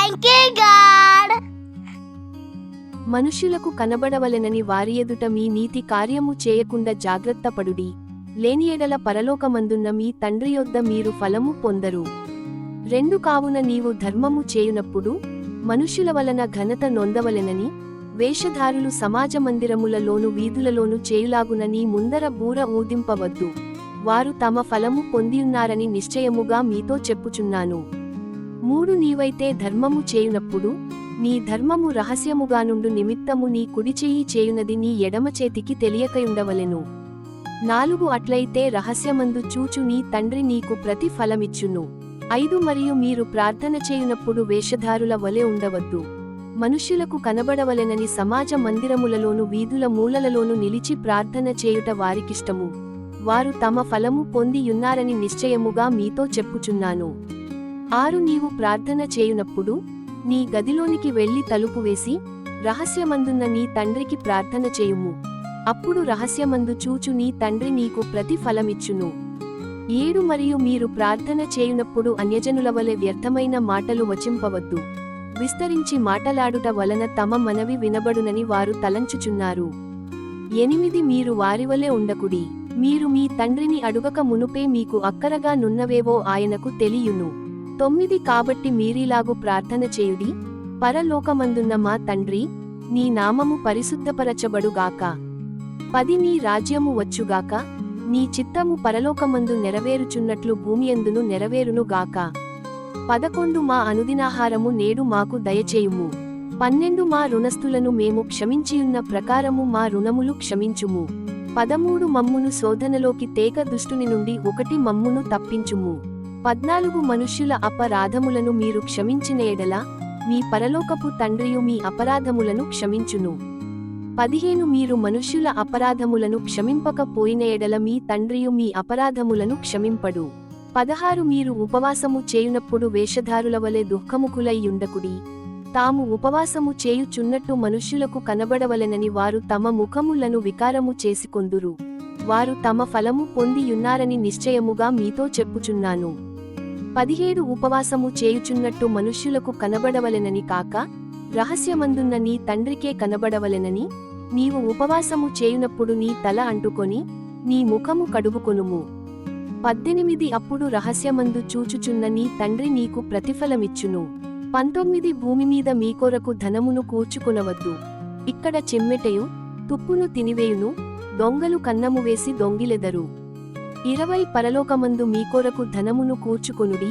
Thank you God. మనుష్యులకు కనబడవలెనని వారి ఎదుట మీ నీతి కార్యము చేయకుండా జాగ్రత్తపడుడి, లేని ఎడల పరలోకమందున్న మీ తండ్రి యొద్ద మీరు ఫలము పొందరు. 2 కావున నీవు ధర్మము చేయునప్పుడు మనుష్యుల వలన ఘనత నొందవలెనని వేషధారులు సమాజ మందిరములలోను వీధులలోను చేయులాగున నీ ముందర బూర ఊదింపవద్దు, వారు తమ ఫలము పొందియున్నారని నిశ్చయముగా మీతో చెప్పుచున్నాను. 3 నీవైతే ధర్మము చేయునప్పుడు నీ ధర్మము రహస్యముగానుండు నిమిత్తము నీ కుడిచెయ్యి చేయునది నీ ఎడమ చేతికి తెలియకయుండవలెను. 4 అట్లయితే రహస్యమందు చూచు నీ తండ్రి నీకు ప్రతి ఫలమిచ్చును. 5 మరియు మీరు ప్రార్థన చేయునప్పుడు వేషధారుల వలె ఉండవద్దు, మనుష్యులకు కనబడవలెనని సమాజ మందిరములలోను వీధుల మూలలలోను నిలిచి ప్రార్థన చేయుట వారికిష్టము, వారు తమ ఫలము పొంది యున్నారని నిశ్చయముగా మీతో చెప్పుచున్నాను. 6 నీవు ప్రార్థన చేయునప్పుడు నీ గదిలోనికి వెళ్లి తలుపు వేసి రహస్యమందున్న నీ తండ్రికి ప్రార్థన చేయుము, అప్పుడు రహస్యమందు చూచు నీ తండ్రి నీకు ప్రతి ఫలమిచ్చును. 7 మరియు మీరు ప్రార్థన చేయునప్పుడు అన్యజనుల వలె వ్యర్థమైన మాటలు వచింపవద్దు, విస్తరించి మాటలాడుట వలన తమ మనవి వినబడునని వారు తలంచుచున్నారు. 8 మీరు వారివలె ఉండకుడి, మీరు మీ తండ్రిని అడుగక మునుపే మీకు అక్కరగా నున్నవేవో ఆయనకు తెలియును. 9 కాబట్టి మీరిలాగు ప్రార్థన చేయుడి, పరలోకమందున్న మా తండ్రి, నీ నామము పరిశుద్ధపరచబడుగాక. 10 నీ రాజ్యము వచ్చుగాక, నీ చిత్తము పరలోకమందు నెరవేరుచున్నట్లు భూమియందును నెరవేరునుగాక. 11 మా అనుదినాహారము నేడు మాకు దయచేయుము. 12 మా రుణస్థులను మేము క్షమించియున్న ప్రకారము మా రుణములు క్షమించుము. 13 మమ్మును శోధనలోకి తేక దుష్టుని నుండి 1 మమ్మును తప్పించుము. 14 మనుష్యుల అపరాధములను మీరు క్షమించిన ఎడల మీ పరలోకపు తండ్రియు మీ అపరాధములను క్షమించును. 15 మీరు మనుష్యుల అపరాధములను క్షమింపకపోయిన ఎడల మీ తండ్రియు మీ అపరాధములను క్షమింపడు. 16 మీరు ఉపవాసము చేయునప్పుడు వేషధారుల వలె దుఃఖముకులై యుండకుడి, తాము ఉపవాసము చేయుచున్నట్టు మనుష్యులకు కనబడవలెనని వారు తమ ముఖములను వికారము చేసుకొందురు, వారు తమ ఫలము పొంది యున్నారని నిశ్చయముగా మీతో చెప్పుచున్నాను. 17 ఉపవాసము చేయుచున్నట్టు మనుష్యులకు కనబడవలెనని కాక రహస్యమందున్న నీ తండ్రికే కనబడవలెనని నీవు ఉపవాసము చేయునప్పుడు నీ తల అంటుకొని నీ ముఖము కడుగుకొనుము. 18 అప్పుడు రహస్యమందు చూచుచున్న నీ తండ్రి నీకు ప్రతిఫలమిచ్చును. 19 భూమిమీద మీ కొరకు ధనమును కూర్చుకొనవద్దు, ఇక్కడ చెమ్మెటయు తుప్పును తినివేయును, దొంగలు కన్నము వేసి దొంగిలెదరు. 20 పరలోకమందు మీ కొరకు ధనమును కూర్చుకొనుడి,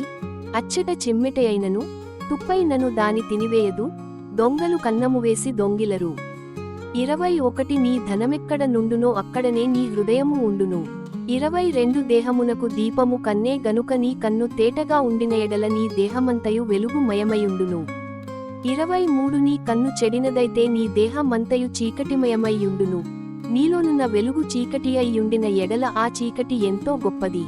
అచ్చట చెమ్మెటయైనను తుప్పైనను దాని తినివేయదు, దొంగలు కన్నము వేసి దొంగిలరు. 21 నీ ధనమెక్కడ నుండునో అక్కడనే నీ హృదయము ఉండును. 22 దేహమునకు దీపము కన్నే గనుక నీ కన్ను తేటగా ఉండిన ఎడల నీ దేహమంతయు వెలుగుమయమయుండును. 23 నీ కన్ను చెడినదైతే నీ దేహమంతయు చీకటిమయమయ్యుండును, నీలోనున్న వెలుగు చీకటి అయ్యుండిన ఎడల ఆ చీకటి ఎంతో గొప్పది.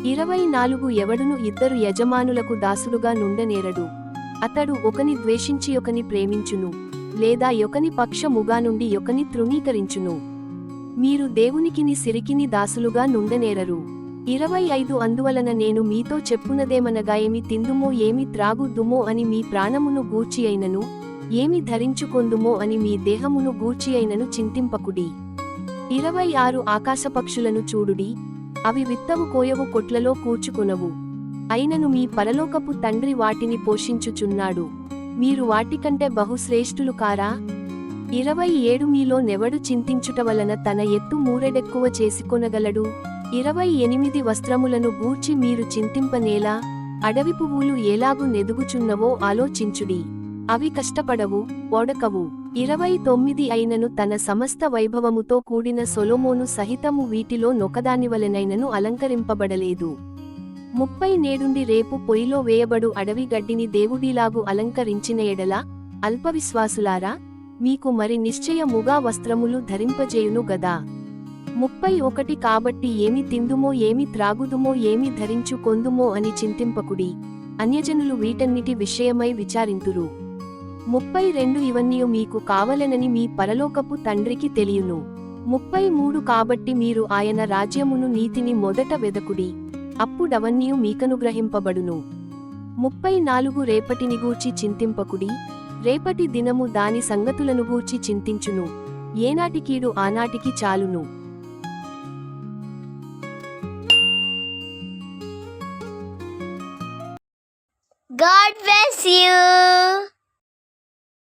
24 ఎవడును 2 యజమానులకు దాసుడుగా నుండనేరడు, అతడు ఒకని ద్వేషించి ఒకని ప్రేమించును, లేదా ఒకని పక్షముగా నుండి ఒకని తృణీకరించును. మీరు దేవునికిని సిరికిని దాసులుగా నుండనేరరు. 25 అందువలన నేను మీతో చెప్పునదేమనగా ఏమి తిందుమో ఏమి త్రాగుదుమో అని మీ ప్రాణమును గూర్చి అయినను, ఏమి ధరించుకొందుమో అని మీ దేహమును గూర్చి అయినను చింతింపకుడి. 26 ఆకాశపక్షులను చూడుడి, అవి విత్తవు కోయవు కొట్లలో కూర్చుకొనవు, అయినను మీ పరలోకపు తండ్రి వాటిని పోషించుచున్నాడు, మీరు వాటికంటే బహుశ్రేష్ఠులు కారా? 27 మీలో నెవడు చింతించుట వలన తన ఎత్తు మూరెడెక్కువ చేసుకొనగలడు? 28 వస్త్రములను గూర్చి మీరు చింతింపనేలా? అడవి పువ్వులు ఎలాగు నెదుగుచున్నవో ఆలోచించుడి, అవి కష్టపడవు, ఓడకవు. 29 అయినను తన సమస్త వైభవముతో కూడిన సొలొమోను సహితము వీటిలో నొకదానివలెనైనను అలంకరింపబడలేదు. 30 నేడుండి రేపు పొయ్యిలో వేయబడు అడవి గడ్డిని దేవుడిలాగు అలంకరించిన ఎడల అల్పవిశ్వాసులారా, మీకు మరి నిశ్చయముగా వస్త్రములు ధరింపజేయును గదా. 31 కాబట్టి ఏమి తిందుమో ఏమి త్రాగుదుమో ఏమి ధరించుకొందుమో అని చింతింపకుడి, అన్యజనులు వీటన్నిటి విషయమై విచారింతురు. 32 ఇవన్నీ మీకు కావలెనని మీ పరలోకపు తండ్రికి తెలియును. 33 కాబట్టి మీరు ఆయన రాజ్యమును నీతిని మొదట వెదకుడి, అప్పుడవన్నీ మీకనుగ్రహింపబడును. 34 రేపటిని గూర్చి చింతింపకుడి, రేపటి దినము దాని సంగతులను గూర్చి చింతించును, ఏనాటి కీడు ఆనాటికి చాలును. God bless you.